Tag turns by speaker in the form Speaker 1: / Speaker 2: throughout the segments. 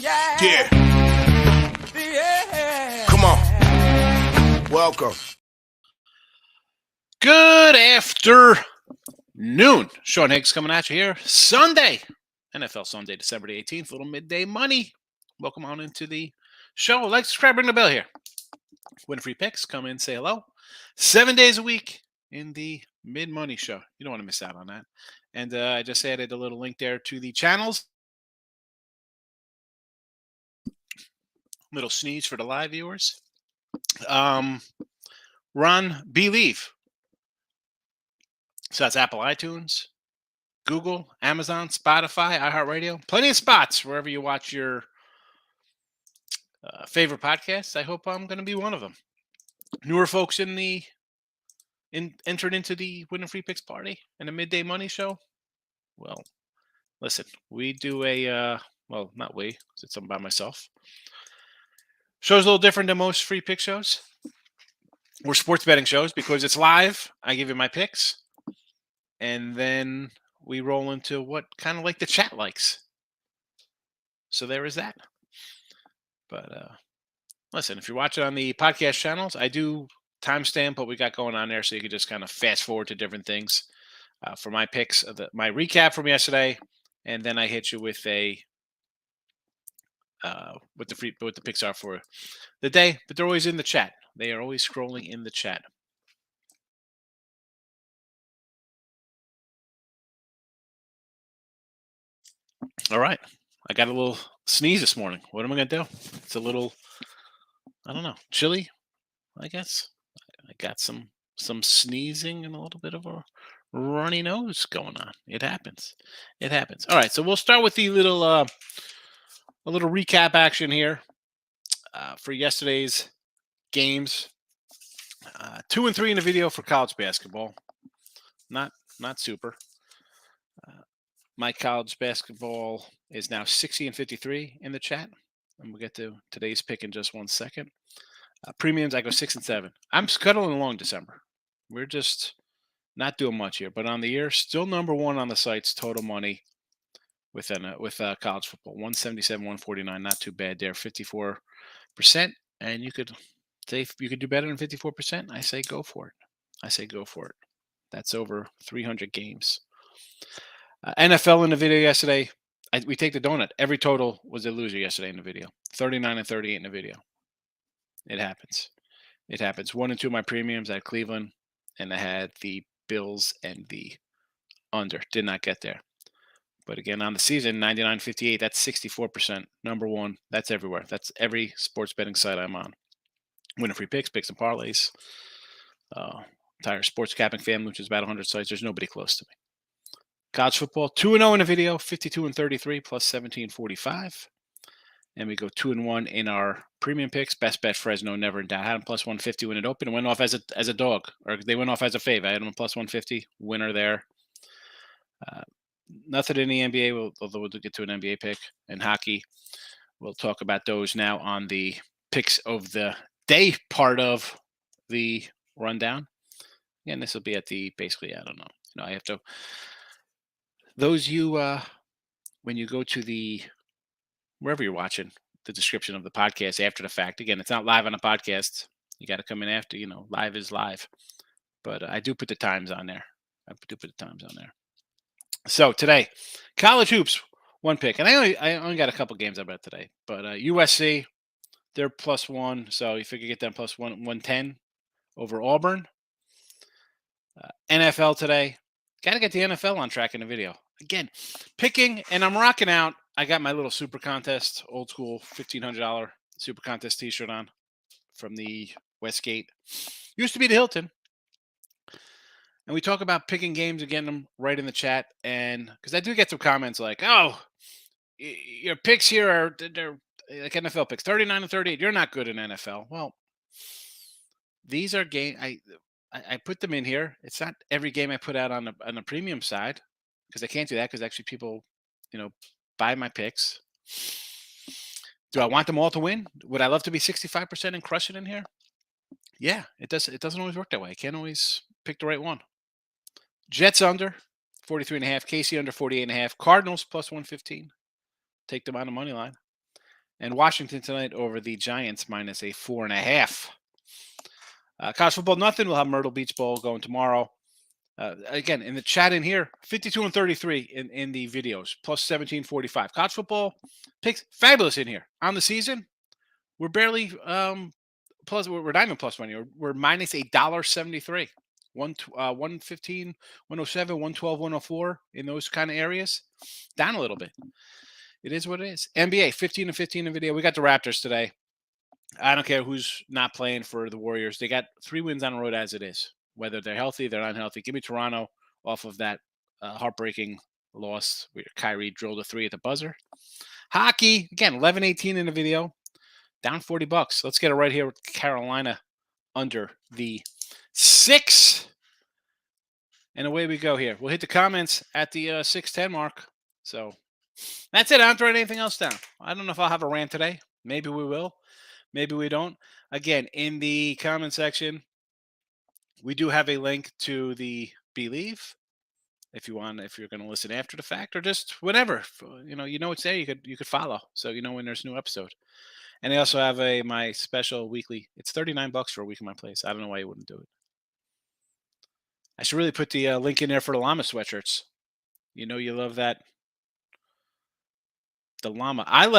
Speaker 1: Yeah. Come on. Welcome.
Speaker 2: Good afternoon. Sean Higgs coming at you here. Sunday, NFL Sunday, December the 18th, little midday money. Welcome on into the show. Like, subscribe, ring the bell here. Win free picks. Come in, say hello. 7 days a week in the mid-money show. You don't want to miss out on that. And I just added a little link there to the channels. Little sneeze for the live viewers. Run Believe. So that's Apple iTunes, Google, Amazon, Spotify, iHeartRadio. Plenty of spots wherever you watch your favorite podcasts. I hope I'm going to be one of them. Newer folks entered into the Winning Free Picks party and the Midday Money show. Well, listen, we do well, not we, it's something by myself. Show's a little different than most free pick shows. We're sports betting shows because it's live. I give you my picks. And then we roll into what kind of like the chat likes. So there is that. But listen, if you're watching on the podcast channels, I do timestamp what we got going on there so you can just kind of fast forward to different things for my picks, my recap from yesterday, and then I hit you with what the picks are for the day. But they're always in the chat. They are always scrolling in the chat. All right. I got a little sneeze this morning. What am I going to do? It's a little, I don't know, chilly, I guess. I got some sneezing and a little bit of a runny nose going on. It happens. It happens. All right. So we'll start with the little, a little recap action here for yesterday's games. 2 and 3 in the video for college basketball. Not super. My college basketball is now 60 and 53 in the chat. And we'll get to today's pick in just 1 second. Premiums, I go 6 and 7. I'm scuttling along December. We're just not doing much here. But on the year, still number one on the sites, total money with college football. 177, 149, not too bad there. 54%. And you could say if you could do better than 54%, I say go for it. That's over 300 games. NFL in the video yesterday, we take the donut. Every total was a loser yesterday in the video. 39 and 38 in the video. It happens. 1 and 2 of my premiums. I had Cleveland, and I had the Bills and the under. Did not get there. But again, on the season, 99-58, that's 64%. Number one, that's everywhere. That's every sports betting site I'm on. Winning free picks and parlays. Entire sports capping family, which is about 100 sites. There's nobody close to me. College football, 2-0 in the video, 52 and 33 plus 17.45. And we go 2-1 in our premium picks. Best bet Fresno, never in doubt. I had them plus 150 when it opened and went off as a dog, or they went off as a fave. I had them plus 150, winner there. Nothing in the NBA, although we'll get to an NBA pick. And hockey, we'll talk about those now on the picks of the day part of the rundown. Again, this will be at the, basically, I don't know. I have to, those when you go to the, wherever you're watching, the description of the podcast after the fact. Again, it's not live on a podcast. You got to come in after, live is live. But I do put the times on there. So today, college hoops, one pick. And I only got a couple games I bet today. But USC, they're plus one. So you figure get them plus 110 over Auburn. NFL today. Got to get the NFL on track in the video. Again, picking, and I'm rocking out. I got my little super contest, old school $1,500 super contest t-shirt on from the Westgate. Used to be the Hilton. And we talk about picking games and getting them right in the chat. And because I do get some comments like, oh, your picks here are they're like NFL picks, 39 and 38. You're not good in NFL. Well, these are game. I put them in here. It's not every game I put out on the premium side because I can't do that because actually people, buy my picks. Do I want them all to win? Would I love to be 65% and crush it in here? Yeah, it does. It doesn't always work that way. I can't always pick the right one. Jets under 43.5. KC under 48.5. Cardinals plus 115. Take them on the money line. And Washington tonight over the Giants minus a 4.5. College football, nothing. We'll have Myrtle Beach Bowl going tomorrow. Again, in the chat in here, 52 and 33 in the videos, plus 1745. College football picks fabulous in here. On the season, we're barely plus. We're not even plus money. We're minus $1.73. 115, 107, 112, 104 in those kind of areas. Down a little bit. It is what it is. NBA, 15 and 15 in video. We got the Raptors today. I don't care who's not playing for the Warriors. They got 3 wins on the road as it is. Whether they're healthy, they're unhealthy. Give me Toronto off of that heartbreaking loss where Kyrie drilled a 3 at the buzzer. Hockey, again, 11-18 in the video. Down $40. Let's get it right here with Carolina under the 6. And away we go here. We'll hit the comments at the 6:10 mark. So that's it. I don't throw anything else down. I don't know if I'll have a rant today. Maybe we will. Maybe we don't. Again, in the comment section, we do have a link to the Believe. If you're going to listen after the fact or just whatever, it's there. You could follow, so you know when there's a new episode. And I also have my special weekly. It's $39 for a week in my place. I don't know why you wouldn't do it. I should really put the link in there for the llama sweatshirts. You know you love that. The llama. I'm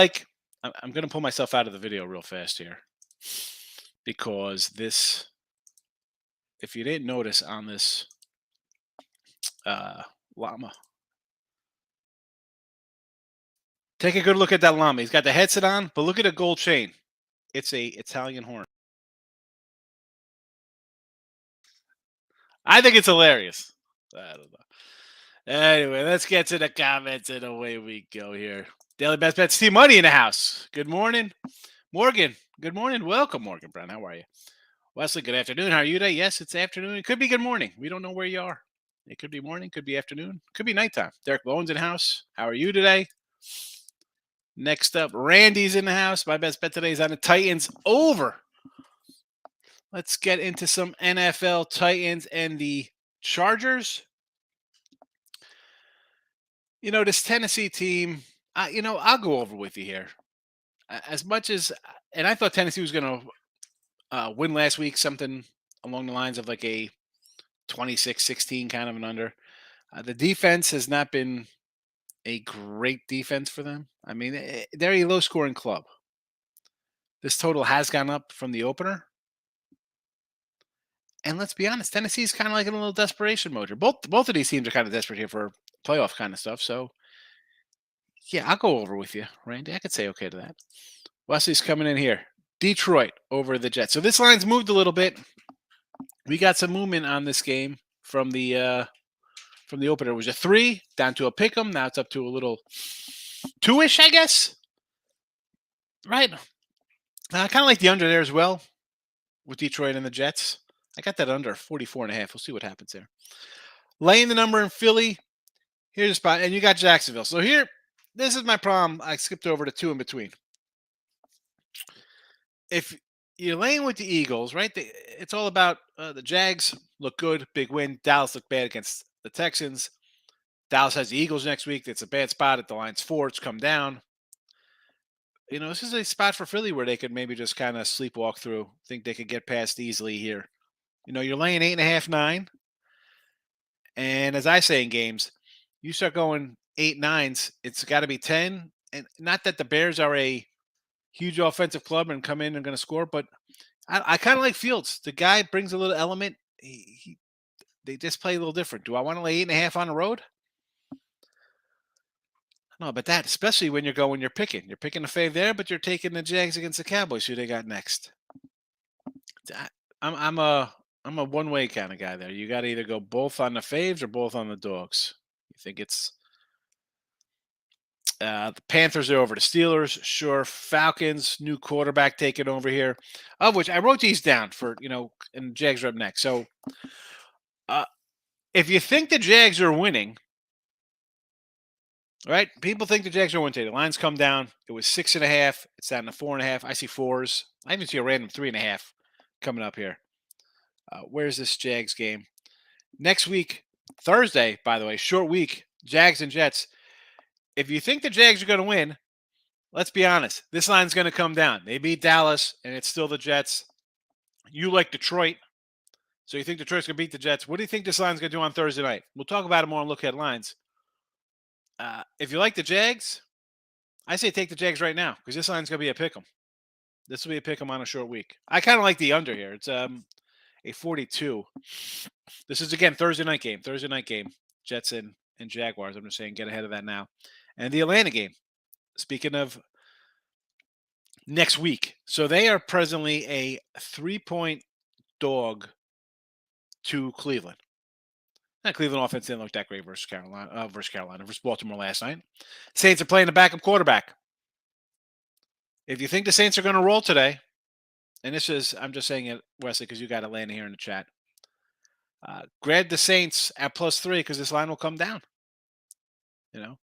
Speaker 2: going to pull myself out of the video real fast here because this, if you didn't notice on this llama, take a good look at that llama. He's got the headset on, but look at the gold chain. It's a Italian horn. I think it's hilarious. I don't know. Anyway, let's get to the comments and away we go here. Daily Best Bets, Steve Money in the house. Good morning. Morgan, good morning. Welcome, Morgan Brown. How are you? Wesley, good afternoon. How are you today? Yes, it's afternoon. It could be good morning. We don't know where you are. It could be morning, could be afternoon, could be nighttime. Derek Bowen's in the house. How are you today? Next up, Randy's in the house. My best bet today is on the Titans over. Let's get into some NFL. Titans and the Chargers. This Tennessee team, I'll go over with you here. As much as, and I thought Tennessee was going to win last week, something along the lines of like a 26-16 kind of an under. The defense has not been a great defense for them. I mean, they're a low-scoring club. This total has gone up from the opener. And let's be honest, Tennessee's kind of like in a little desperation mode here. Both of these teams are kind of desperate here for playoff kind of stuff. So, yeah, I'll go over with you, Randy. I could say okay to that. Wesley's coming in here. Detroit over the Jets. So this line's moved a little bit. We got some movement on this game from the opener. It was a 3 down to a pick 'em. Now it's up to a little 2-ish, I guess. Right. I kind of like the under there as well with Detroit and the Jets. I got that under 44.5. We'll see what happens there. Laying the number in Philly. Here's a spot. And you got Jacksonville. So here, this is my problem. I skipped over to 2 in between. If you're laying with the Eagles, right? It's all about the Jags look good, big win. Dallas look bad against the Texans. Dallas has the Eagles next week. It's a bad spot at the line's 4. It's come down. This is a spot for Philly where they could maybe just kind of sleepwalk through. Think they could get past easily here. You're laying 8.5, 9. And as I say in games, you start going 8, 9s, it's got to be 10. And not that the Bears are a huge offensive club and come in and going to score, but I kind of like Fields. The guy brings a little element. They just play a little different. Do I want to lay 8.5 on the road? No, but that, especially when you're picking. You're picking a fave there, but you're taking the Jags against the Cowboys. Who they got next? I'm a one-way kind of guy there. You got to either go both on the faves or both on the dogs. You think it's the Panthers are over the Steelers, sure. Falcons, new quarterback taking over here, of which I wrote these down for, and Jags are up next. So if you think the Jags are winning, right? People think the Jags are winning today. The lines come down. It was 6.5. It's down to 4.5. I see 4s. I even see a random 3.5 coming up here. Where's this Jags game? Next week, Thursday, by the way, short week, Jags and Jets. If you think the Jags are going to win, let's be honest. This line's going to come down. They beat Dallas, and it's still the Jets. You like Detroit, so you think Detroit's going to beat the Jets. What do you think this line's going to do on Thursday night? We'll talk about it more and look at lines. If you like the Jags, I say take the Jags right now because this line's going to be a pick 'em. This will be a pick 'em on a short week. I kind of like the under here. It's a 42. This is again Thursday night game. Thursday night game. Jets and Jaguars. I'm just saying get ahead of that now. And the Atlanta game. Speaking of next week. So they are presently a 3-point dog to Cleveland. That Cleveland offense didn't look that great versus versus Baltimore last night. Saints are playing the backup quarterback. If you think the Saints are going to roll today, and this is, I'm just saying it, Wesley, because you got Atlanta here in the chat. Grab the Saints at +3 because this line will come down.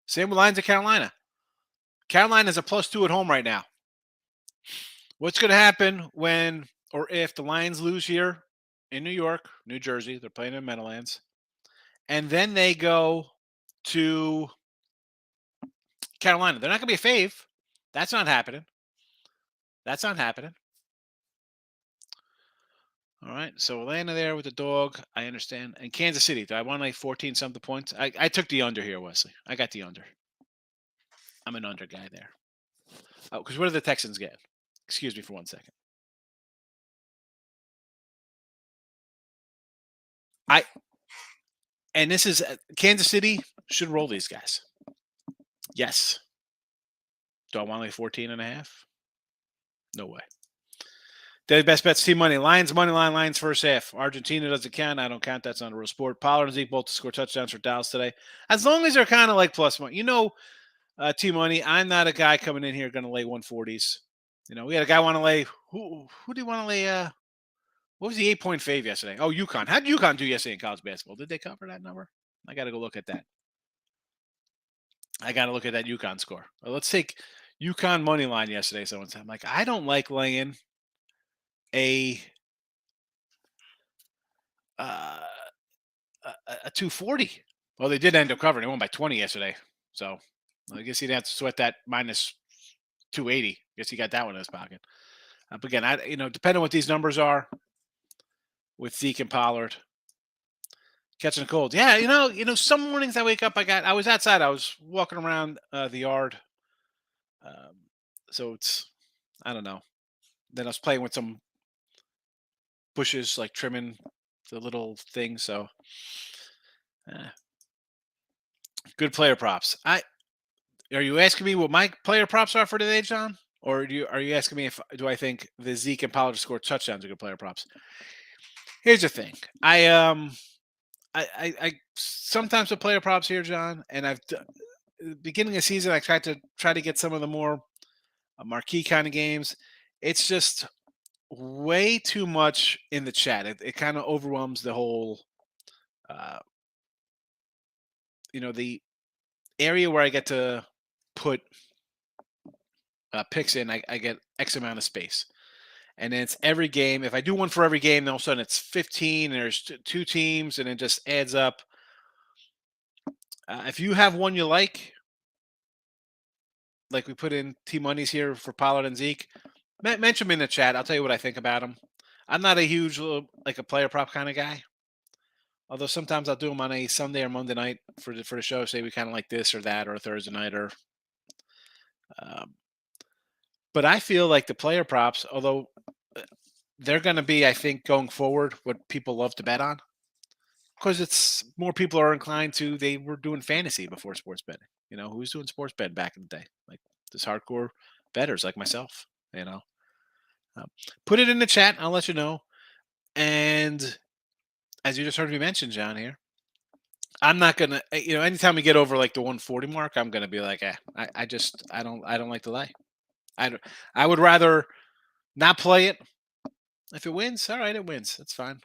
Speaker 2: Same with lines of Carolina. Carolina is a +2 at home right now. What's going to happen when or if the Lions lose here in New York, New Jersey? They're playing in Meadowlands. And then they go to Carolina. They're not going to be a fave. That's not happening. That's not happening. All right. So Atlanta there with the dog. I understand. And Kansas City. Do I want like 14-something points? I took the under here, Wesley. I got the under. I'm an under guy there. Oh, because what are the Texans getting? Excuse me for 1 second. And this is Kansas City should roll these guys. Yes. Do I want like 14.5? No way. Daily best bets, team money. Lions, money line, Lions first half. Argentina doesn't count. I don't count. That's not a real sport. Pollard and Zeke both to score touchdowns for Dallas today. As long as they're kind of like plus money. Team money, I'm not a guy coming in here going to lay 140s. We had a guy want to lay. Who do you want to lay? What was the 8-point fave yesterday? Oh, UConn. How did UConn do yesterday in college basketball? Did they cover that number? I got to go look at that. I got to look at that UConn score. Well, let's take UConn money line yesterday. I'm like, I don't like laying a 240. Well, they did end up covering. They won by 20 yesterday. So I guess he'd have to sweat that minus 280. I guess he got that one in his pocket. But again, depending on what these numbers are with Zeke and Pollard. Catching a cold. Yeah, some mornings I wake up, I was outside. I was walking around the yard. So I don't know. Then I was playing with some bushes, like trimming the little thing. So good player props. Are you asking me what my player props are for today, John? Or are you asking me do I think the Zeke and Pollard score touchdowns are good player props? Here's the thing. I sometimes with player props here, John, and beginning of season, I try to get some of the more marquee kind of games. It's just way too much in the chat. It kind of overwhelms the whole, the area where I get to put picks in. I get X amount of space. And then it's every game. If I do one for every game, then all of a sudden it's 15. And there's two teams, and it just adds up. If you have one you like we put in T-Money's here for Pollard and Zeke, mention them in the chat. I'll tell you what I think about them. I'm not a huge, a player prop kind of guy. Although sometimes I'll do them on a Sunday or Monday night for the show. Say we kind of like this or that, or a Thursday night, or. But I feel like the player props, although they're going to be, I think, going forward, what people love to bet on, because it's more people are inclined to. They were doing fantasy before sports betting. Who was doing sports betting back in the day? Like this hardcore bettors like myself. Put it in the chat. I'll let you know. And as you just heard me mention, John, here, I'm not gonna. Anytime we get over like the 140 mark, I'm gonna be like, I don't like to lay. I would rather not play it. If it wins, all right, it wins. That's fine.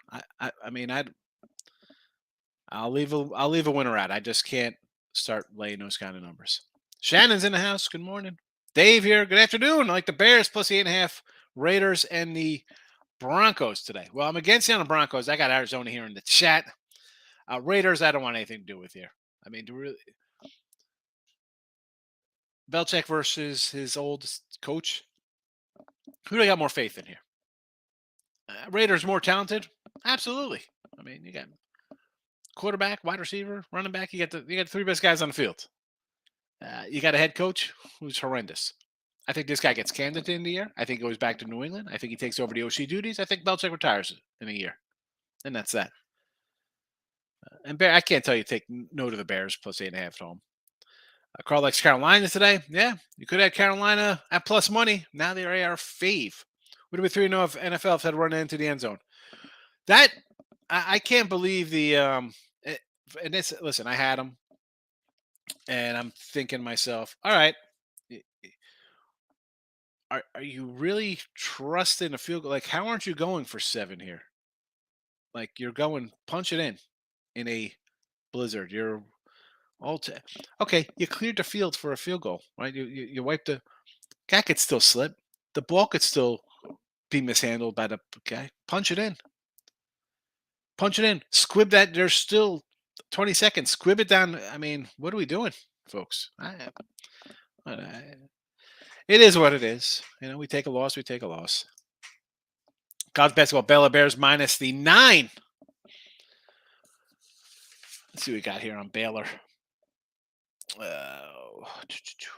Speaker 2: I'll leave a winner out. I just can't start laying those kind of numbers. Shannon's in the house. Good morning. Dave here. Good afternoon. I like the Bears plus the 8.5, Raiders and the Broncos today. Well, I'm against you on the Broncos. I got Arizona here in the chat. Raiders, I don't want anything to do with here. Belichick versus his old coach. Who do I got more faith in here? Raiders more talented? Absolutely. I mean, you got quarterback, wide receiver, running back. You got the three best guys on the field. You got a head coach who's horrendous. I think this guy gets canned at the end of the year. I think he goes back to New England. I think he takes over the OC duties. I think Belichick retires in a year, and that's that. And I can't tell you take no to the Bears plus 8.5 at home. Carl likes Carolina today. Yeah, you could have Carolina at plus money. Now they are our fave. Would have been 3-0 if NFL had run into the end zone. That I can't believe the and this. Listen, I had them, and I'm thinking to myself, all right, are you really trusting a field goal? Like, how aren't you going for 7 here? Like, you're going punch it in a blizzard. You're all okay. You cleared the field for a field goal, right? You wiped the guy could still slip. The ball could still be mishandled by the guy. Punch it in. Punch it in. Squib that. There's still 20 seconds. Squib it down. I mean, what are we doing, folks? It is what it is. You know, we take a loss. We take a loss. College basketball, Baylor Bears minus the 9. Let's see what we got here on Baylor.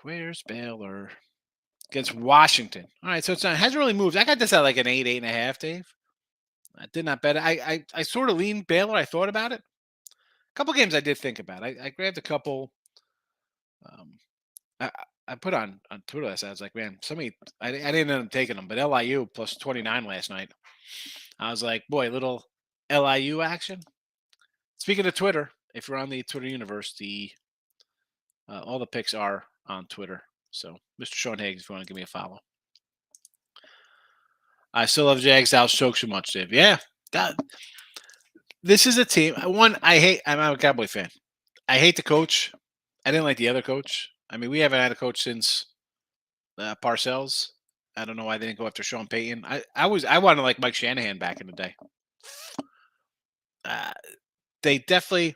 Speaker 2: Where's Baylor? Against Washington. All right, so it hasn't really moved. I got this at like an 8.5, Dave. I did not bet it. I sort of leaned Baylor. I thought about it. A couple games I did think about. I grabbed a couple. Um, I put on Twitter. I was like, man, I didn't end up taking them, but LIU plus 29 last night. I was like, boy, little LIU action. Speaking of Twitter, if you're on the Twitter universe, all the picks are on Twitter. So, Mr. Sean Higgs, if you want to give me a follow. I still love Jags. Dallas choke so much, Dave. Yeah, this is a team. One, I hate. I'm a Cowboy fan. I hate the coach. I didn't like the other coach. I mean, we haven't had a coach since Parcells. I don't know why they didn't go after Sean Payton. I wanted like Mike Shanahan back in the day. They definitely.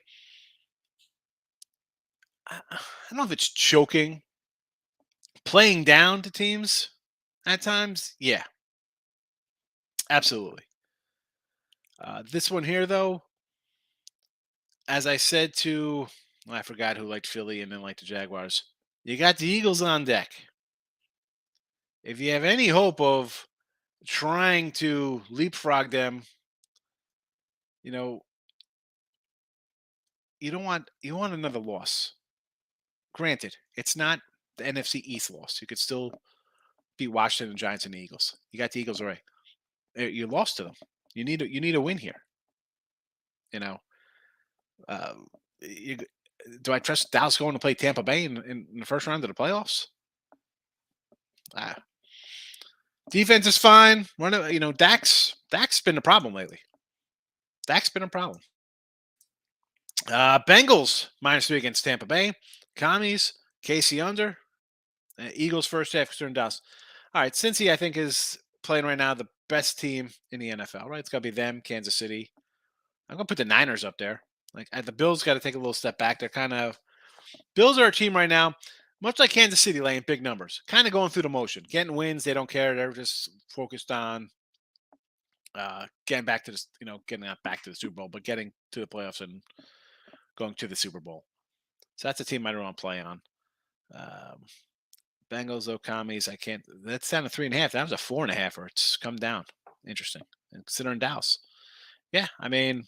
Speaker 2: I don't know if it's choking, playing down to teams at times. Yeah, absolutely. This one here, though, as I said to, I forgot who liked Philly and then liked the Jaguars. You got the Eagles on deck. If you have any hope of trying to leapfrog them, you know, you want another loss. Granted, it's not the NFC East loss. You could still beat Washington, the Giants, and the Eagles. You got the Eagles right. You lost to them. You need a win here. You know, uh, you, do I trust Dallas going to play Tampa Bay in the first round of the playoffs? Defense is fine. Dak's been a problem lately. Dak's been a problem. Bengals -3 against Tampa Bay. Commies, KC under. Eagles first half, Eastern Dallas. All right, Cincy, I think, is playing right now the best team in the NFL, right? It's got to be them, Kansas City. I'm going to put the Niners up there. Like the Bills got to take a little step back. They're kind of Bills are a team right now, much like Kansas City, laying big numbers, kind of going through the motion, getting wins. They don't care. They're just focused on getting back to getting not back to the Super Bowl, but getting to the playoffs and going to the Super Bowl. So that's a team I don't want to play on. Bengals, Okamis, I can't. That's down to 3.5. That was a 4.5, or it's come down. Interesting. And considering Dallas, yeah, I mean,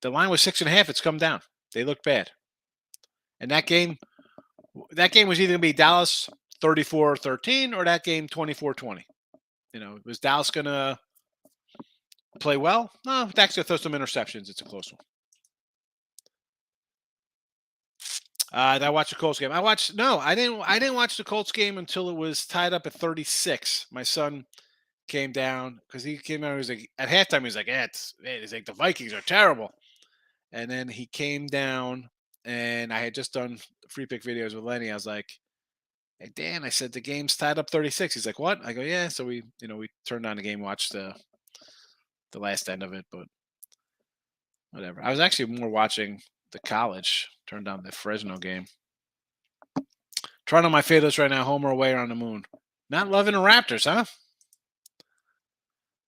Speaker 2: the line was 6.5. It's come down. They look bad. And that game was either going to be Dallas 34-13 or that game 24-20. Was Dallas going to play well? No, Dak's going to throw some interceptions. It's a close one. Did I watch the Colts game? I didn't watch the Colts game until it was tied up at 36. My son came down because he came out. He was like, at halftime, he was like, it's like the Vikings are terrible. And then he came down, and I had just done free pick videos with Lenny. I was like, hey, Dan, I said the game's tied up 36. He's like, what? I go, yeah. So we turned on the game, watched the last end of it, but whatever. I was actually more watching the college. Turned on the Fresno game. Toronto, my favorites right now. Home or away or on the moon. Not loving the Raptors, huh?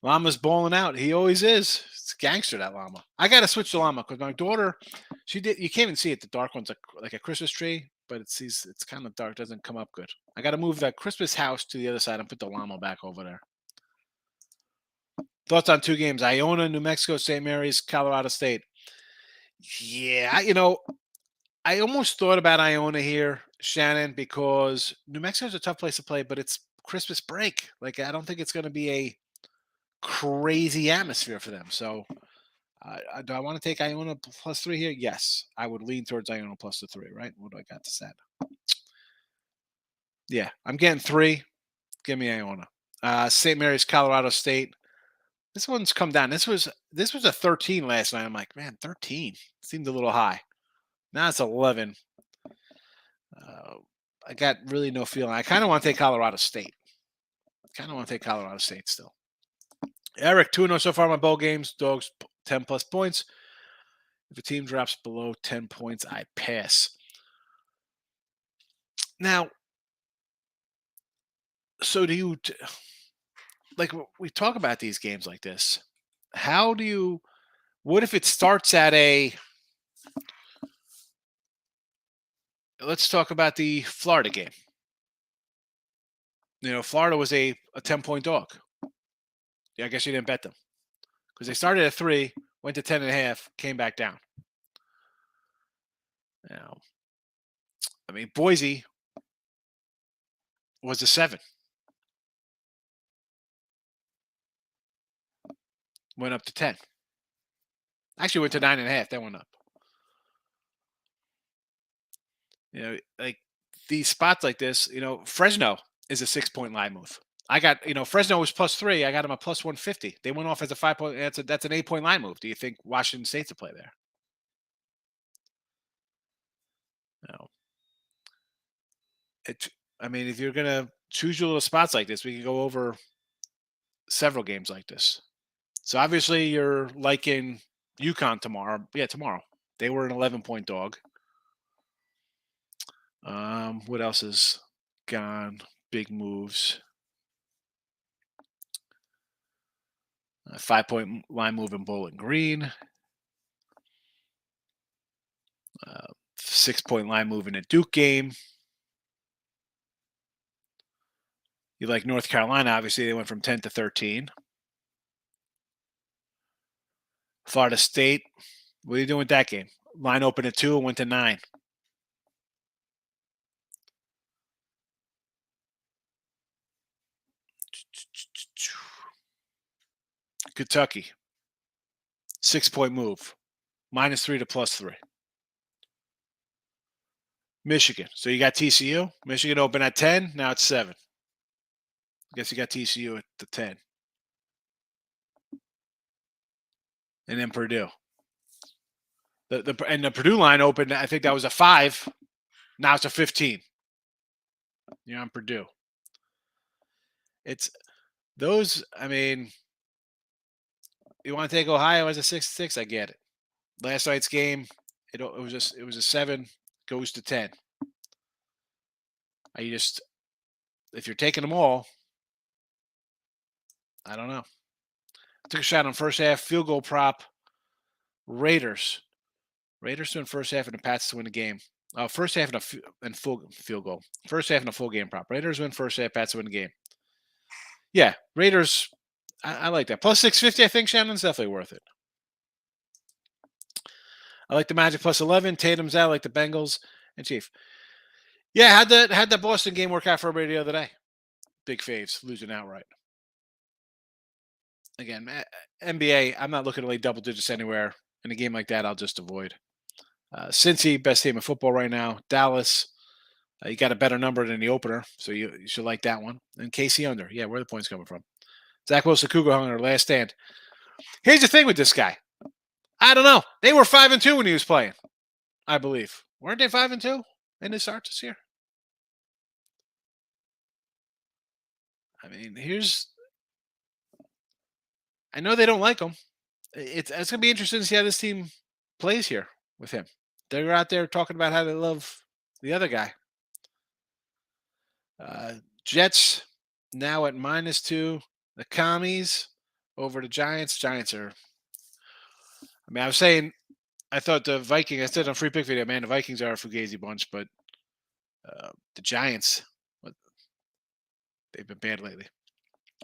Speaker 2: Llama's balling out. He always is. It's gangster, that llama. I gotta switch to llama because my daughter, she did. You can't even see it. The dark one's like a Christmas tree, but it's kind of dark. Doesn't come up good. I gotta move that Christmas house to the other side and put the llama back over there. Thoughts on 2 games: Iona, New Mexico, St. Mary's, Colorado State. Yeah, I almost thought about Iona here, Shannon, because New Mexico's a tough place to play, but it's Christmas break. Like I don't think it's going to be a crazy atmosphere for them. So, do I want to take Iona +3 here? Yes, I would lean towards Iona +3. Right? What do I got to set? Yeah, I'm getting 3. Give me Iona. St. Mary's, Colorado State. This one's come down. This was a 13 last night. I'm like, man, 13 seemed a little high. Now it's 11. I got really no feeling. I kind of want to take Colorado State. Still. Eric, 2-0 so far in my bowl games. Dogs 10 plus points. If a team drops below 10 points, I pass. Now, so do you, like we talk about these games like this, what if it starts at let's talk about the Florida game. Florida was a 10-point dog. Yeah, I guess you didn't bet them because they started at 3, went to 10.5, came back down. Now, I mean, Boise was a 7. Went up to 10. Actually went to 9.5. That went up. Like these spots like this, Fresno is a 6-point line move. I got, Fresno was +3. I got them a +150. They went off as a 5-point. That's an 8-point line move. Do you think Washington State's a play there? No. I mean, if you're gonna choose your little spots like this, we can go over several games like this. So obviously you're liking UConn tomorrow. Yeah, tomorrow. They were an 11-point dog. What else is gone? Big moves. 5-point line move in Bowling Green. 6-point line move in a Duke game. You like North Carolina, obviously they went from 10 to 13. Florida State, what are you doing with that game? Line opened at 2 and went to 9. Kentucky, 6-point move, -3 to +3. Michigan, so you got TCU. Michigan opened at 10, now it's 7. I guess you got TCU at the 10. And then Purdue. The Purdue line opened, I think that was a 5. Now it's a 15. You're on Purdue. It's those, I mean, you want to take Ohio as a 6-6? I get it. Last night's game, it was a 7, goes to 10. If you're taking them all, I don't know. Took a shot on first half, field goal prop. Raiders to win first half and the Pats to win the game. First half and full field goal. First half and a full game prop. Raiders win first half, Pats win the game. Yeah, Raiders. I like that. +650, I think Shannon's definitely worth it. I like the Magic +11. Tatum's out. I like the Bengals and Chief. Yeah, had that Boston game work out for everybody the other day. Big faves losing outright. Again, NBA, I'm not looking to lay double digits anywhere. In a game like that, I'll just avoid. Cincy, best team in football right now. Dallas, you got a better number than the opener, so you should like that one. And KC under. Yeah, where are the points coming from? Zach Wilson, Cougar Hunter, last stand. Here's the thing with this guy. I don't know. They were 5-2 when he was playing, I believe. Weren't they 5-2 in his start this year? I mean, I know they don't like him. It's going to be interesting to see how this team plays here with him. They're out there talking about how they love the other guy. Jets now at -2. The commies over the Giants. Giants are. I mean, I was saying I thought the Vikings. I said on free pick video, man, the Vikings are a fugazi bunch, but the Giants, they've been bad lately.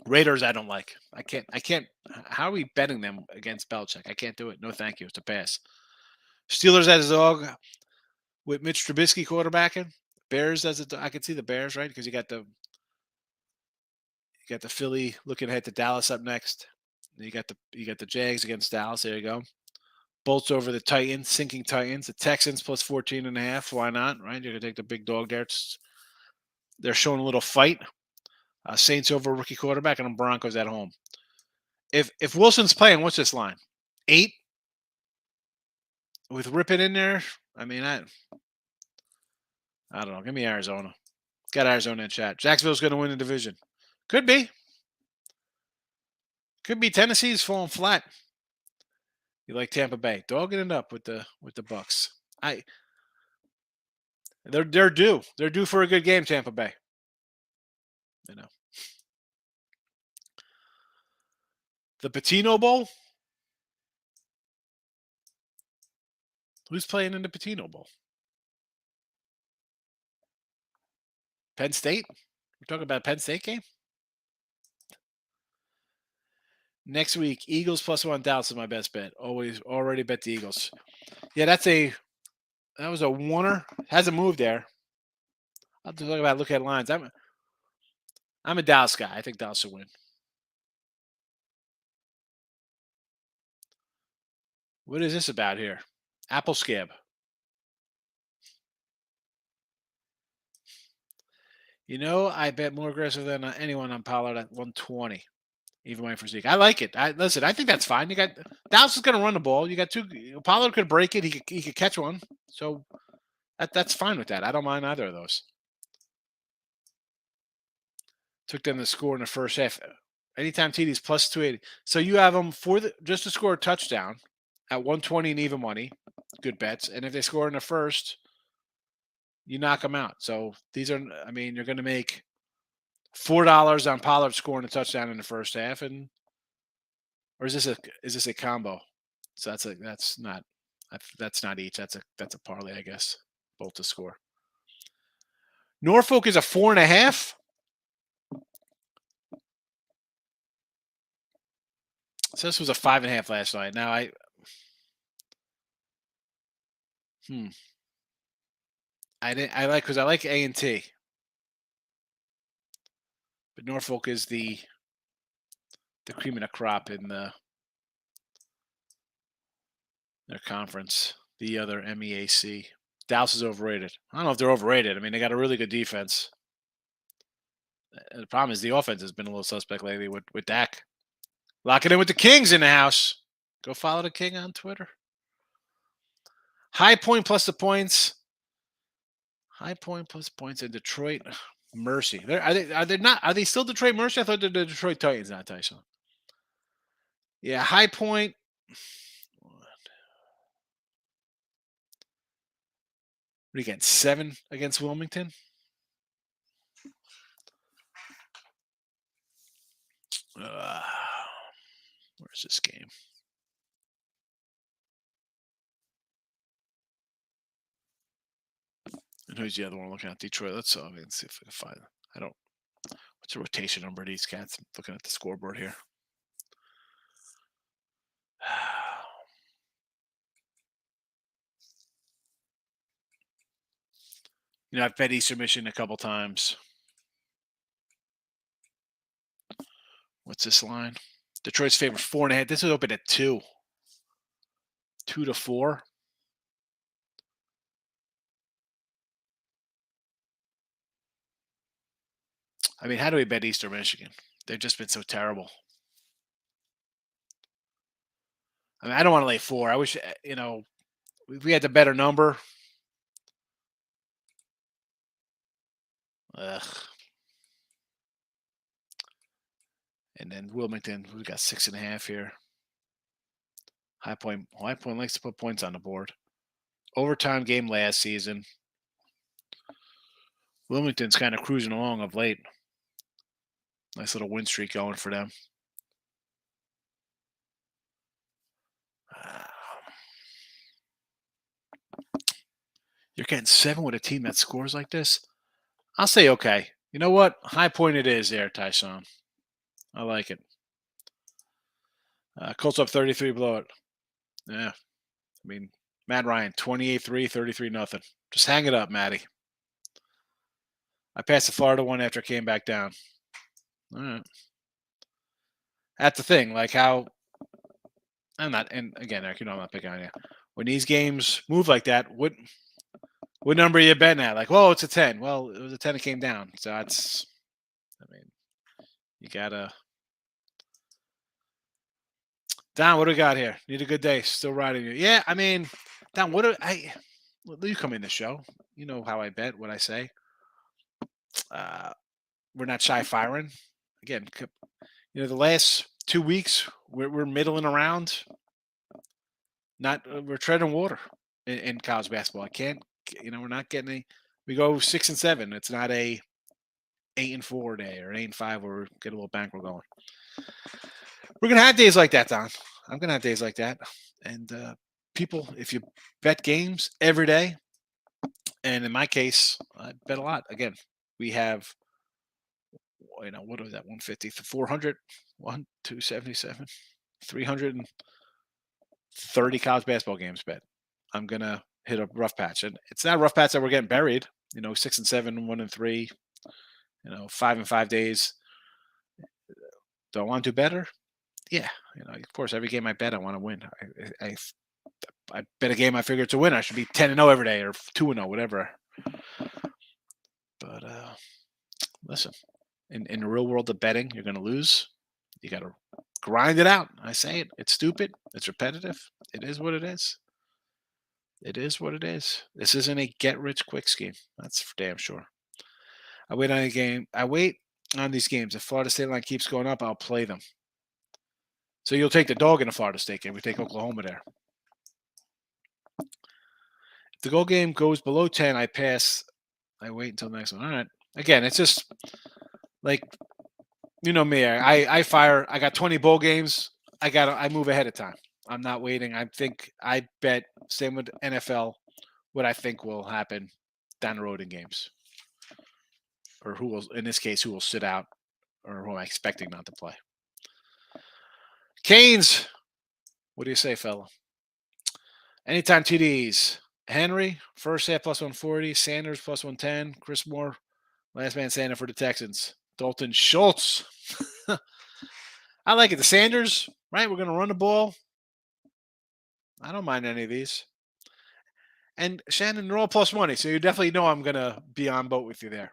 Speaker 2: Raiders, I don't like. I can't. How are we betting them against Belichick? I can't do it. No, thank you. It's a pass. Steelers as a dog with Mitch Trubisky quarterbacking. Bears as a dog. I can see the Bears, right? Because you got the Philly looking ahead to Dallas up next. You got the Jags against Dallas. There you go. Bolts over the Titans, sinking Titans. The Texans plus 14.5. Why not? Right? You're gonna take the big dog there. They're showing a little fight. Saints over rookie quarterback, and the Broncos at home. If Wilson's playing, what's this line? 8 with Rippin in there. I mean, I don't know. Give me Arizona. Got Arizona in chat. Jacksonville's going to win the division. Could be. Could be. Tennessee's falling flat. You like Tampa Bay? Dogging it up with the Bucks. They're due. They're due for a good game. Tampa Bay. You know. The Patino Bowl. Who's playing in the Patino Bowl? Penn State? We're talking about a Penn State game? Next week, Eagles +1. Dallas is my best bet. Already bet the Eagles. Yeah, that was a oneer. Hasn't moved there. I'll talk about look at lines. I'm a Dallas guy. I think Dallas will win. What is this about here? Apple scab. I bet more aggressive than anyone on Pollard at 120. Even my physique. I like it. I think that's fine. You got Dallas is going to run the ball. You got two. Pollard could break it. He could catch one. So that's fine with that. I don't mind either of those. Took them to score in the first half. Anytime TD's plus 280. So you have them just to score a touchdown at 120 and even money. Good bets. And if they score in the first, you knock them out. So these are. I mean, you're going to make $4 on Pollard scoring a touchdown in the first half, or is this a combo? So that's not each. That's a parlay, I guess. Both to score. Norfolk is a 4.5. So this was a 5.5 last night. Now I like A&T, but Norfolk is the cream of the crop in their conference. The other MEAC. Dallas is overrated. I don't know if they're overrated. I mean, they got a really good defense. The problem is the offense has been a little suspect lately with Dak. Lock it in with the Kings in the house. Go follow the King on Twitter. High Point plus the points. High Point plus points in Detroit. Mercy. Are they not? Are they still Detroit Mercy? I thought they're the Detroit Titans, not Tyson. Yeah, High Point. What do you get? 7 against Wilmington? Where's this game? And who's the other one looking at? Detroit. Let's see if I can find it. I don't. What's the rotation number of these cats? I'm looking at the scoreboard here. I've bet Eastern Michigan a couple times. What's this line? Detroit's favorite 4.5. This is open at 2. 2 to 4. I mean, how do we bet Eastern Michigan? They've just been so terrible. I mean, I don't want to lay 4. I wish, if we had the better number. Ugh. And then Wilmington, we got 6.5 here. High Point likes to put points on the board. Overtime game last season. Wilmington's kind of cruising along of late. Nice little win streak going for them. Uh, you're getting 7 with a team that scores like this. I'll say okay. You know what? High point it is there, Tyson. I like it. Colts up 33 below it. Yeah. I mean, Matt Ryan, 28-3, 33 nothing. Just hang it up, Matty. I passed the Florida one after it came back down. All right. That's the thing. Like how I'm not, and again, Eric, I'm not picking on you. When these games move like that, what number are you betting at? Like, well, it's a 10. Well, it was a 10 that came down. So that's, I mean, you gotta. Don, what do we got here? Need a good day. Still riding you. Yeah, I mean, Don, what do I? Well, you come in the show. You know how I bet, what I say. We're not shy firing. Again, the last 2 weeks we're middling around. Not we're treading water in college basketball. I can't. We're not getting any. We go 6-7. It's not a 8-4 day or an 8-5 where we get a little bankroll going. We're gonna have days like that, Don. I'm gonna have days like that, and people, if you bet games every day, and in my case, I bet a lot. Again, we have, what was that? 150, 400, 277, 330 college basketball games bet. I'm gonna hit a rough patch, and it's not a rough patch that we're getting buried. 6-7, 1-3. 5-5 days. Do I want to do better? Yeah, of course, every game I bet, I want to win. I bet a game I figure it's a win. I should be 10-0 every day or 2-0, whatever. But listen, in the real world of betting, you're going to lose. You got to grind it out. I say it. It's stupid. It's repetitive. It is what it is. It is what it is. This isn't a get-rich-quick scheme. That's for damn sure. I wait on a game. I wait on these games. If Florida State line keeps going up, I'll play them. So you'll take the dog in a Florida State game. We take Oklahoma there. If the goal game goes below 10, I pass. I wait until the next one. All right. Again, it's just like, me. I fire. I got 20 bowl games. I move ahead of time. I'm not waiting. I bet, same with NFL, what I think will happen down the road in games. Or who will, in this case, who will sit out or who am I expecting not to play. Canes, what do you say, fella? Anytime TDs. Henry, first half plus 140. Sanders plus 110. Chris Moore, last man standing for the Texans. Dalton Schultz. I like it. The Sanders, right? We're going to run the ball. I don't mind any of these. And Shannon, they're all plus money, so you definitely know I'm going to be on boat with you there.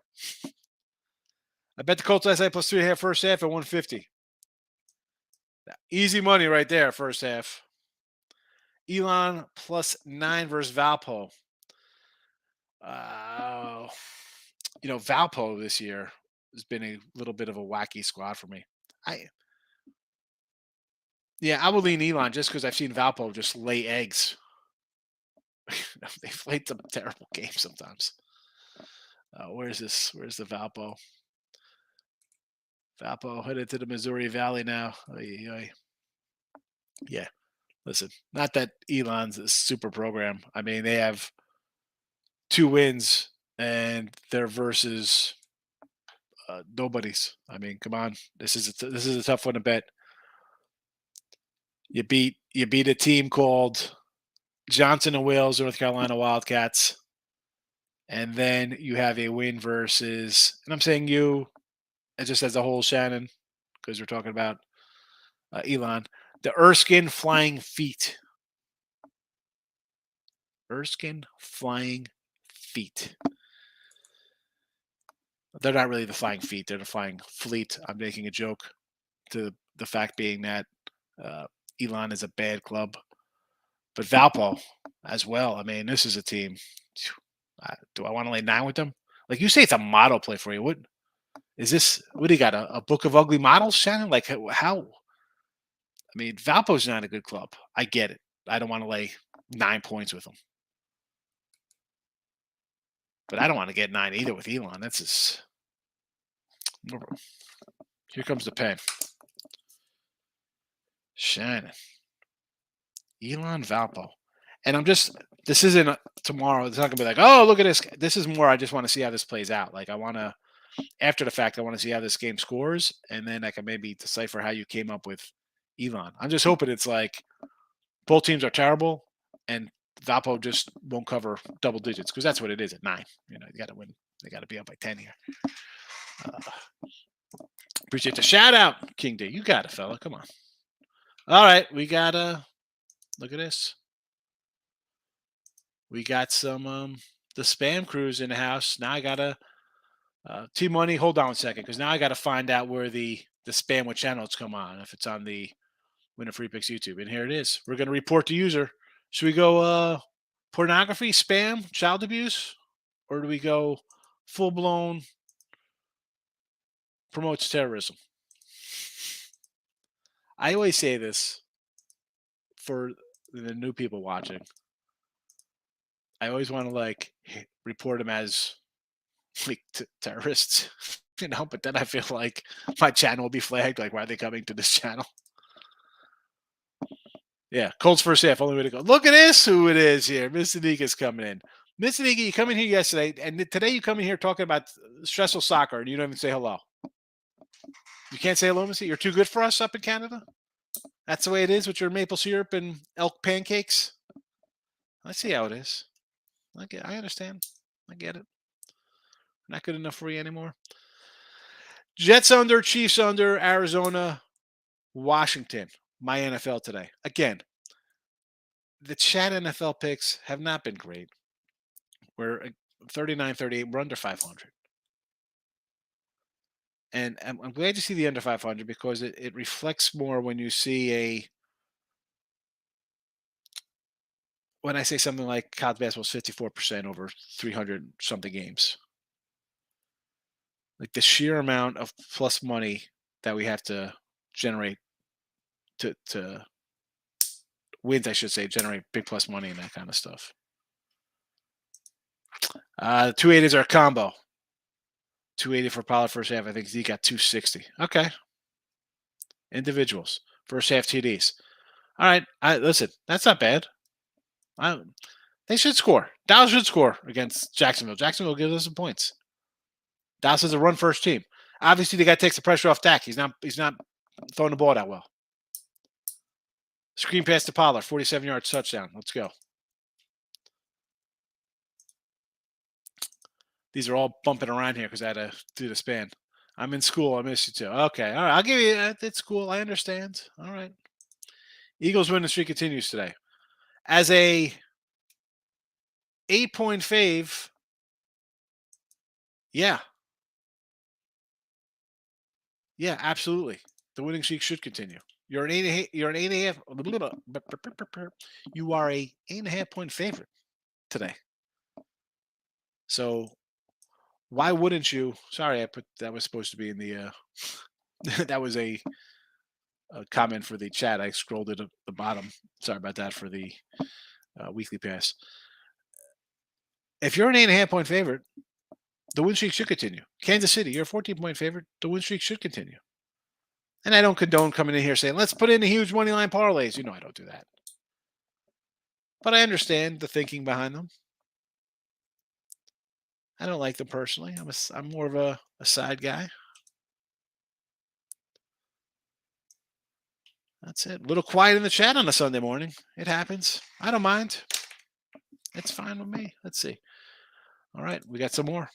Speaker 2: I bet the Colts last night plus 3.5 first half at 150. Easy money right there, first half. Elon plus 9 versus Valpo. Valpo this year has been a little bit of a wacky squad for me. I will lean Elon just because I've seen Valpo just lay eggs. They've played some terrible games sometimes. Where's this? Where's the Valpo? Valpo headed to the Missouri Valley now. Yeah. Listen, not that Elon's a super program. I mean, they have 2 wins and they're versus nobodies. I mean, come on. This is a tough one to bet. You beat a team called Johnson and Wales, North Carolina Wildcats. And then you have a win versus, and I'm saying you, just as a whole, Shannon, because we're talking about Elon, the Erskine Flying Feet. Erskine Flying Feet. They're not really the Flying Feet. They're the Flying Fleet. I'm making a joke to the fact being that Elon is a bad club. But Valpo as well. I mean, this is a team. Do I want to lay 9 with them? Like you say, it's a model play for you. What is this? What do you got? A book of ugly models, Shannon? Like how? I mean, Valpo's not a good club. I get it. I don't want to lay 9 points with them. But I don't want to get 9 either with Elon. That's just. Here comes the pen. Shannon. Elon Valpo. And this isn't tomorrow. It's not going to be like, oh, look at this. This is more, I just want to see how this plays out. Like, I want to, after the fact, I want to see how this game scores. And then I can maybe decipher how you came up with Elon. I'm just hoping it's like both teams are terrible and Valpo just won't cover double digits because that's what it is at 9. You got to win. They got to be up by 10 here. Appreciate the shout out, King D. You got it, fella. Come on. All right, we got look at this. We got some the spam crews in the house. Now I gotta T-Money. Hold on a second, because now I gotta find out where the spam with channels come on. If it's on the Winner Free Picks YouTube, and here it is. We're gonna report the user. Should we go pornography, spam, child abuse, or do we go full blown promotes terrorism? I always say this for the new people watching. I always want to report them as like terrorists, but then I feel like my channel will be flagged. Like, why are they coming to this channel? Yeah, Colts first half, only way to go. Look at this, who it is here. Mr. Nika's coming in. Mr. Nika, you come in here yesterday, and today you come in here talking about stressful soccer, and you don't even say hello. You can't say hello, Mr. You're too good for us up in Canada? That's the way it is with your maple syrup and elk pancakes? I see how it is. I understand. I get it. Not good enough for you anymore. Jets under, Chiefs under, Arizona, Washington. My NFL today. Again, the chat NFL picks have not been great. We're 39-38. We're under 500. And I'm glad to see the under 500 because it reflects more when you see when I say something like college basketball is 54% over 300 something games. Like the sheer amount of plus money that we have to generate to wins, I should say, generate big plus money and that kind of stuff. 280s are a combo. 280 for Pollard first half. I think Zeke got 260. Okay. Individuals. First half TDs. All right. Listen, that's not bad. They should score. Dallas should score against Jacksonville. Jacksonville gives us some points. Dallas is a run first team. Obviously, the guy takes the pressure off Dak. He's not throwing the ball that well. Screen pass to Pollard, 47 yards touchdown. Let's go. These are all bumping around here because I had to do the span. I'm in school. I miss you too. Okay. All right. I'll give you it's cool. I understand. All right. Eagles win. The streak continues today. As a 8-point fave, yeah. Yeah, absolutely. The winning streak should continue. You're an 8.5. You're an 8.5. You are a 8.5-point favorite today. So why wouldn't you? Sorry, that was supposed to be in the. That was a comment for the chat. I scrolled it at the bottom. Sorry about that for the weekly pass. If you're an 8.5-point favorite, the win streak should continue. Kansas City, you're a 14-point favorite. The win streak should continue. And I don't condone coming in here saying, let's put in a huge money line parlays. You know I don't do that. But I understand the thinking behind them. I don't like them personally. I'm more of a side guy. That's it. A little quiet in the chat on a Sunday morning. It happens. I don't mind. It's fine with me. Let's see. All right, we got some more.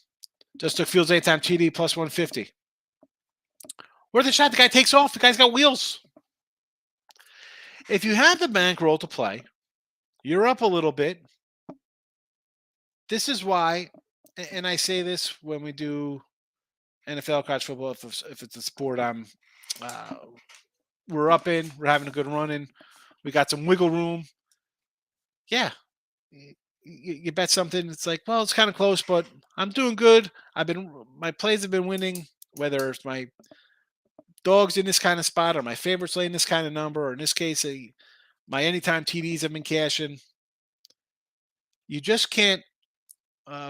Speaker 2: Just took Fields anytime TD plus 150. Where's the shot? The guy takes off. The guy's got wheels. If you have the bankroll to play, you're up a little bit. This is why, and I say this when we do NFL, college football, if it's a sport we're up in, we're having a good run in, we got some wiggle room. Yeah. You bet something. It's like, well, it's kind of close, but I'm doing good. My plays have been winning, whether it's my dogs in this kind of spot or my favorites laying this kind of number, or in this case, my anytime TDs have been cashing. You just can't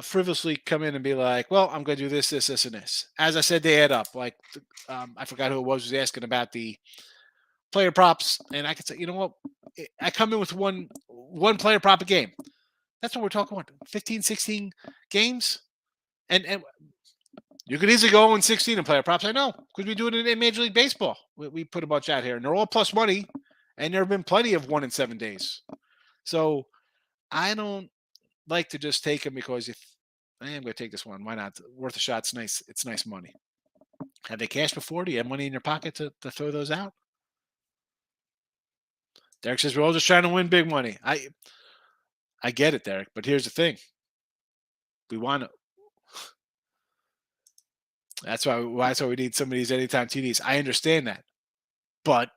Speaker 2: frivolously come in and be like, well, I'm going to do this, this, this, and this. As I said, they add up. Like, I forgot who it was asking about the player props, and I could say, you know what? I come in with one player prop a game. That's what we're talking about. 15, 16 games. And you could easily go 0-16 in player props. I know, because we do it in Major League Baseball. We put a bunch out here, and they're all plus money, and there have been plenty of 1 in 7 days. So I don't like to just take them because if I am going to take this one, why not? Worth a shot. It's nice. It's nice money. Have they cashed before? Do you have money in your pocket to throw those out? Derek says we're all just trying to win big money. I get it, Derek, but here's the thing. We want to. That's why we need some of these anytime TDs. I understand that, but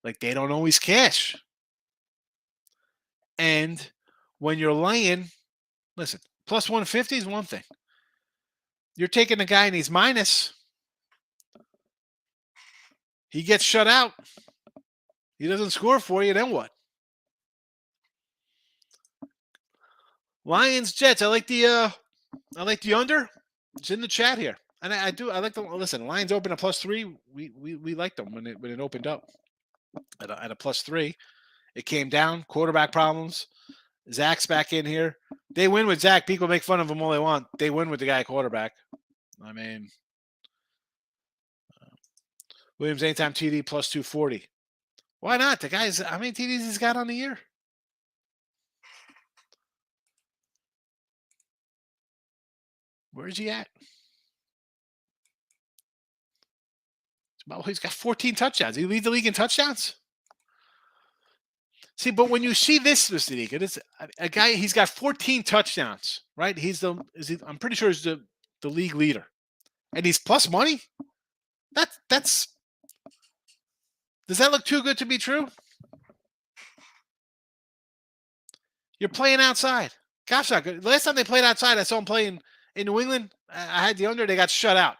Speaker 2: like they don't always cash. And when you're laying, listen, plus 150 is one thing. You're taking a guy and he's minus. He gets shut out. He doesn't score for you. Then what? Lions, Jets. I like the under. It's in the chat here, and I do. I like the listen. Lions open at +3. We liked them when it opened up at a +3. It came down. Quarterback problems. Zach's back in here. They win with Zach. People make fun of him all they want. They win with the guy quarterback. I mean, Williams anytime TD +240. Why not? The guy's how many TDs he's got on the year? Where's he at? He's got 14 touchdowns. He leads the league in touchdowns. See, but when you see this, Mr. Deacon, it's a guy. He's got 14 touchdowns, right? I'm pretty sure he's the league leader, and he's plus money. That's. Does that look too good to be true? You're playing outside. Gosh, not good. Last time they played outside, I saw him playing in New England. I had the under. They got shut out,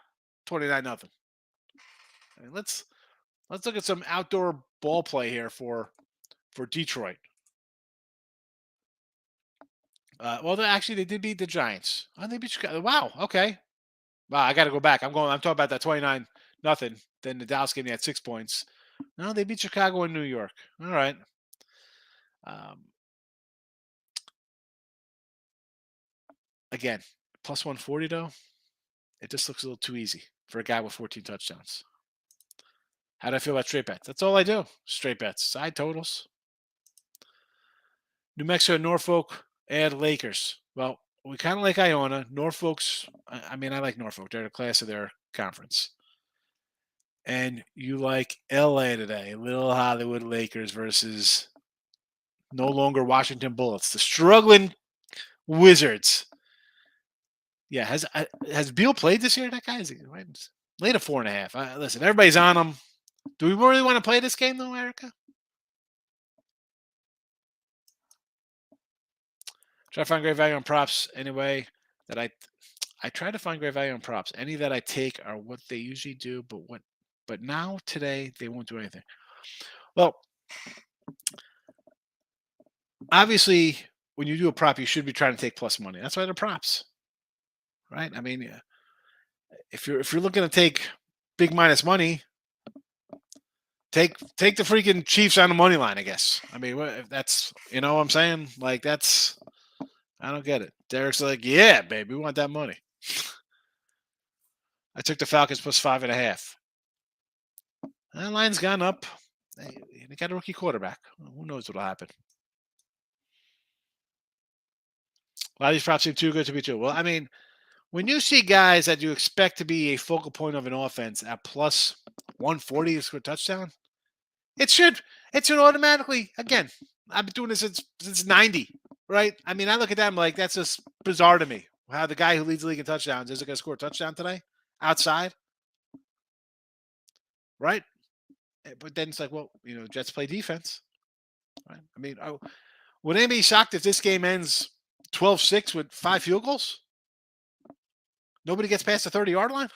Speaker 2: 29-0. I mean, let's look at some outdoor ball play here for Detroit. Well, they did beat the Giants. Oh, they beat Chicago. Wow. Okay. Wow. I got to go back. I'm talking about that 29-0. Then the Dallas game, they had 6 points. No, they beat Chicago and New York. All right. Again, plus 140 though. It just looks a little too easy for a guy with 14 touchdowns. How do I feel about straight bets? That's all I do. Straight bets. Side totals. New Mexico, Norfolk, add Lakers. Well, we kind of like Iona. Norfolk's, I like Norfolk. They're the class of their conference. And you like LA today. Little Hollywood Lakers versus no longer Washington Bullets. The struggling Wizards. Yeah, has Beal played this year? That guy is late a 4.5. Listen, everybody's on him. Do we really want to play this game though, Erica? Try to find great value on props anyway. That I try to find great value on props. Any that I take are what they usually do, but now today they won't do anything. Well, obviously, when you do a prop, you should be trying to take plus money. That's why they're props, right? I mean, if you're looking to take big minus money, take the freaking Chiefs on the money line. I guess. I mean, that's what I'm saying. Like that's. I don't get it. Derek's like, yeah, baby, we want that money. I took the Falcons plus 5.5. That line's gone up. They got a rookie quarterback. Who knows what'll happen? A lot of these props seem too good to be true. Well, I mean, when you see guys that you expect to be a focal point of an offense at plus 140 to score a touchdown, it should automatically. Again, I've been doing this since 90. Right? I mean, I look at them like that's just bizarre to me. How the guy who leads the league in touchdowns isn't going to score a touchdown today outside, right? But then it's like, well, Jets play defense, right? I mean, would anybody be shocked if this game ends 12-6 with 5 field goals? Nobody gets past the 30-yard line?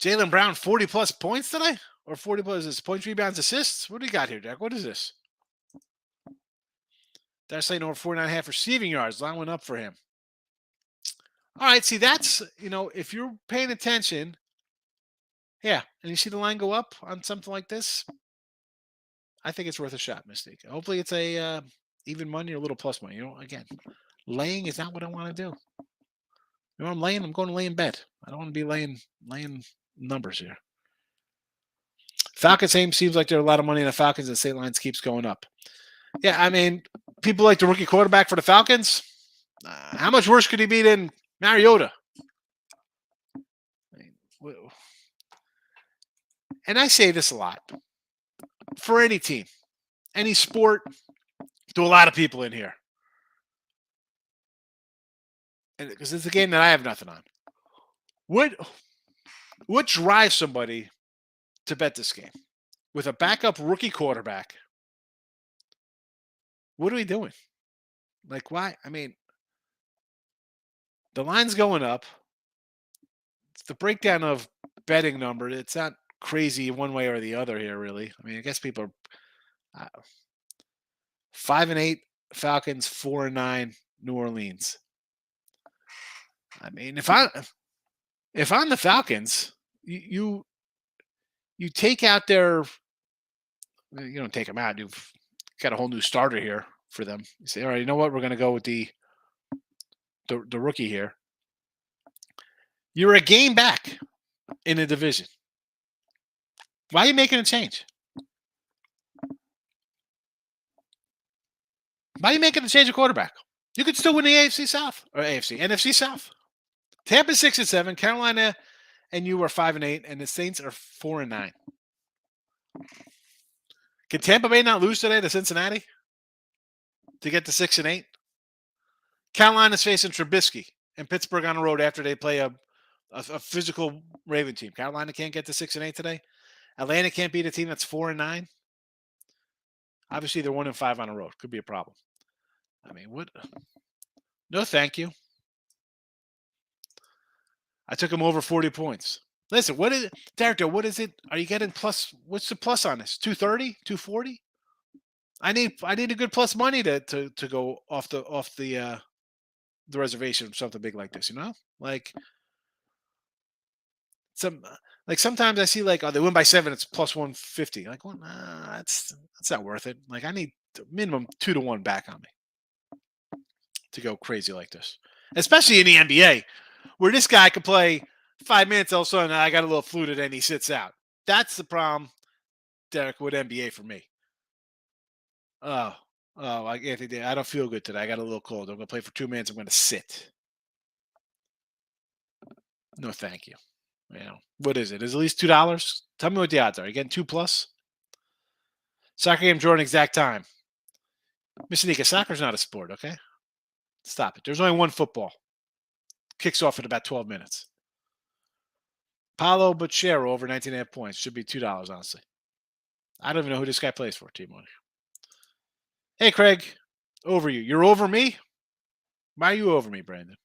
Speaker 2: Jaylen Brown, 40-plus points today? Or 40-plus points, rebounds, assists? What do you got here, Jack? What is this? They're saying over 49.5 receiving yards. Line went up for him. All right, see, that's, if you're paying attention, yeah, and you see the line go up on something like this, I think it's worth a shot, Mystique. Hopefully it's a even money or a little plus money. Again, laying is not what I want to do. I'm laying, I'm going to lay in bed. I don't want to be laying numbers here. Falcons aim seems like there's a lot of money in the Falcons, and St. Lines keeps going up. Yeah, I mean, people like the rookie quarterback for the Falcons. How much worse could he be than Mariota? And I say this a lot. For any team, any sport, to a lot of people in here. And because it's a game that I have nothing on. What drives somebody to bet this game? With a backup rookie quarterback, what are we doing? Like, why? I mean, the line's going up. It's the breakdown of betting number. It's not crazy one way or the other here, really. I mean, I guess people are 5-8 Falcons, 4-9 New Orleans. I mean, if I'm the Falcons, you take out their, you don't take them out. You've got a whole new starter here for them. You say, all right, you know what? We're going to go with the rookie here. You're a game back in the division. Why are you making a change? Why are you making a change of quarterback? You could still win the NFC South or NFC South. Tampa 6-7, Carolina and you are 5-8, and the Saints are 4-9. Can Tampa Bay not lose today to Cincinnati to get to 6-8? Carolina's facing Trubisky and Pittsburgh on the road after they play a physical Raven team. Carolina can't get to 6-8 today. Atlanta can't beat a team that's 4-9. Obviously, they're 1-5 on the road. Could be a problem. I mean, what? No, thank you. I took him over 40 points. Listen, what is it? Director, what is it? Are you getting plus? What's the plus on this? 230? 240? I need a good plus money to go off the reservation for something big like this, Like sometimes I see like, oh, they win by 7, it's plus 150. Like, well, nah, that's not worth it. Like, I need minimum 2-1 back on me to go crazy like this. Especially in the NBA, where this guy could play 5 minutes, all of a sudden I got a little fluted and he sits out. That's the problem, Derek, with NBA for me. I don't feel good today. I got a little cold. I'm going to play for 2 minutes. I'm going to sit. No, thank you. What is it? Is it at least $2? Tell me what the odds are. You getting 2+? Soccer game drawing exact time. Mr. Nika, soccer's not a sport, okay? Stop it. There's only one football. Kicks off in about 12 minutes. Paulo Bachero over 19.5 points. Should be $2, honestly. I don't even know who this guy plays for, Team Money. Hey, Craig. Over you. You're over me? Why are you over me, Brandon?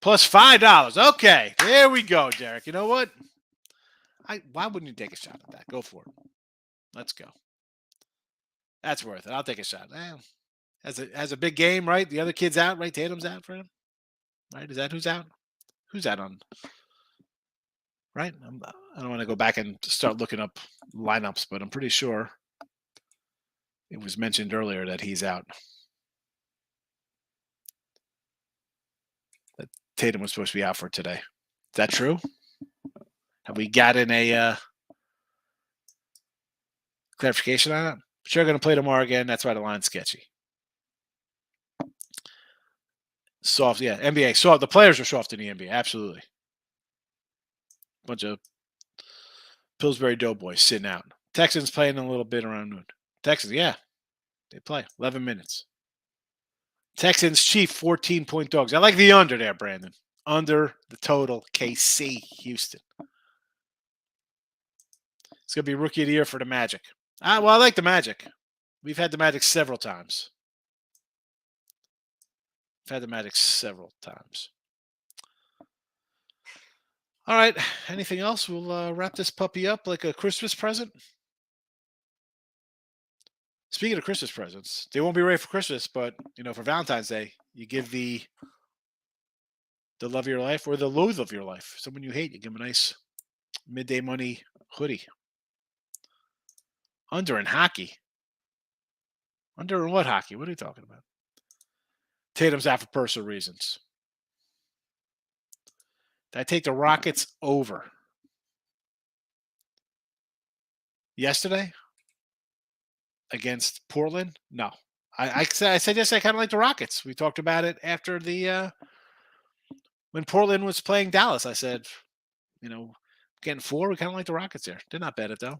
Speaker 2: Plus $5. Okay. There we go, Derek. You know what? Why wouldn't you take a shot at that? Go for it. Let's go. That's worth it. I'll take a shot. Has a big game, right? The other kid's out, right? Tatum's out for him. Right? Is that who's out? Who's out on? Right? I don't want to go back and start looking up lineups, but I'm pretty sure it was mentioned earlier that he's out. That Tatum was supposed to be out for today. Is that true? Have we gotten a clarification on it? But you're going to play tomorrow again. That's why the line's sketchy. Soft, yeah. NBA, soft. The players are soft in the NBA. Absolutely. Bunch of Pillsbury Doughboys sitting out. Texans playing a little bit around noon. Texans, yeah. They play 11 minutes. Texans Chief 14-point dogs. I like the under there, Brandon. Under the total, KC Houston. It's going to be rookie of the year for the Magic. Well, I like the Magic. We've had the Magic several times. All right. Anything else? We'll wrap this puppy up like a Christmas present. Speaking of Christmas presents, they won't be ready for Christmas, but for Valentine's Day, you give the love of your life or the loathe of your life, someone you hate, you give them a nice midday money hoodie. Under in hockey. Under in what hockey? What are you talking about? Tatum's out for personal reasons. Did I take the Rockets over yesterday against Portland? No. I said yes. I kind of like the Rockets. We talked about it after the when Portland was playing Dallas. I said, getting 4. We kind of like the Rockets there. They're not bad at though.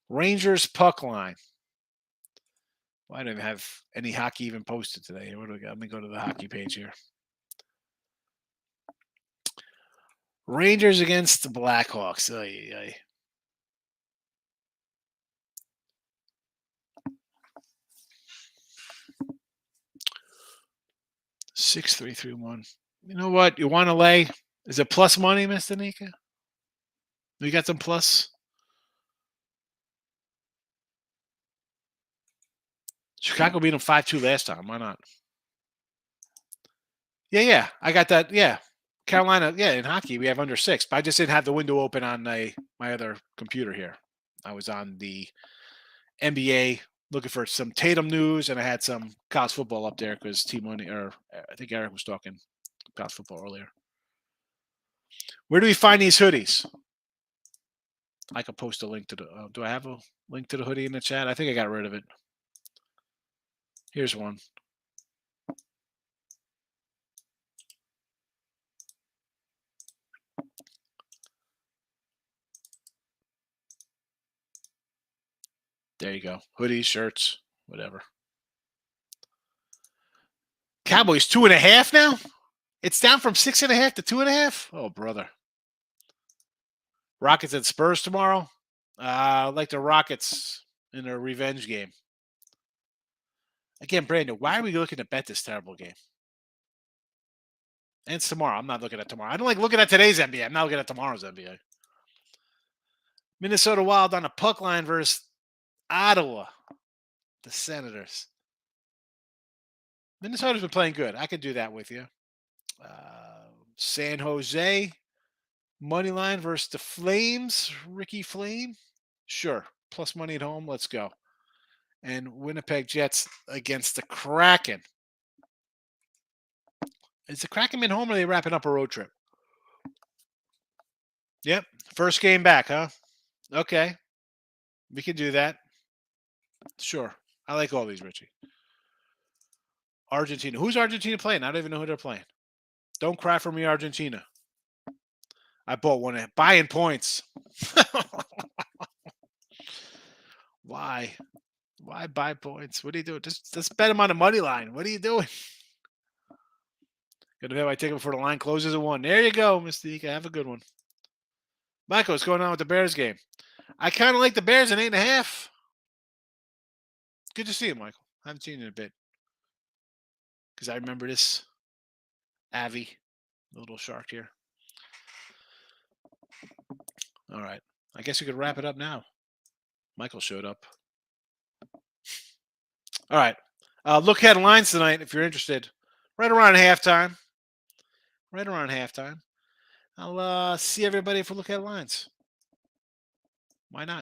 Speaker 2: Rangers puck line. Well, I don't even have any hockey even posted today. What do we got? Let me go to the hockey page here. Rangers against the Blackhawks. Oy, oy. Six, 3, 3, 1. You know what? You want to lay? Is it plus money, Miss Danica? We got some plus. Chicago beat them 5-2 last time. Why not? Yeah. I got that. Yeah. Carolina, in hockey, we have under 6. But I just didn't have the window open on my other computer here. I was on the NBA looking for some Tatum news, and I had some college football up there because I think Eric was talking college football earlier. Where do we find these hoodies? I could post a link to the. Do I have a link to the hoodie in the chat? I think I got rid of it. Here's one. There you go. Hoodies, shirts, whatever. Cowboys 2.5 now? It's down from 6.5 to 2.5? Oh, brother. Rockets and Spurs tomorrow? Like the Rockets in a revenge game. Again, Brandon, why are we looking to bet this terrible game? And it's tomorrow. I'm not looking at tomorrow. I don't like looking at today's NBA. I'm not looking at tomorrow's NBA. Minnesota Wild on a puck line versus Ottawa. The Senators. Minnesota's been playing good. I could do that with you. San Jose money line versus the Flames. Ricky Flame. Sure. Plus money at home. Let's go. And Winnipeg Jets against the Kraken. Is the Kraken been home or are they wrapping up a road trip? Yep. First game back, huh? Okay. We can do that. Sure. I like all these, Richie. Argentina. Who's Argentina playing? I don't even know who they're playing. Don't cry for me, Argentina. I bought one at buying points. Why? Why buy points? What are you doing? Just bet them on the money line. What are you doing? Gonna have my ticket before the line closes at 1. There you go, Mystique. Have a good one. Michael, what's going on with the Bears game? I kind of like the Bears at 8.5. Good to see you, Michael. I haven't seen you in a bit. Because I remember this Avi, the little shark here. All right. I guess we could wrap it up now. Michael showed up. All right. Look at lines tonight if you're interested. Right around halftime. I'll see everybody for look at lines. Why not?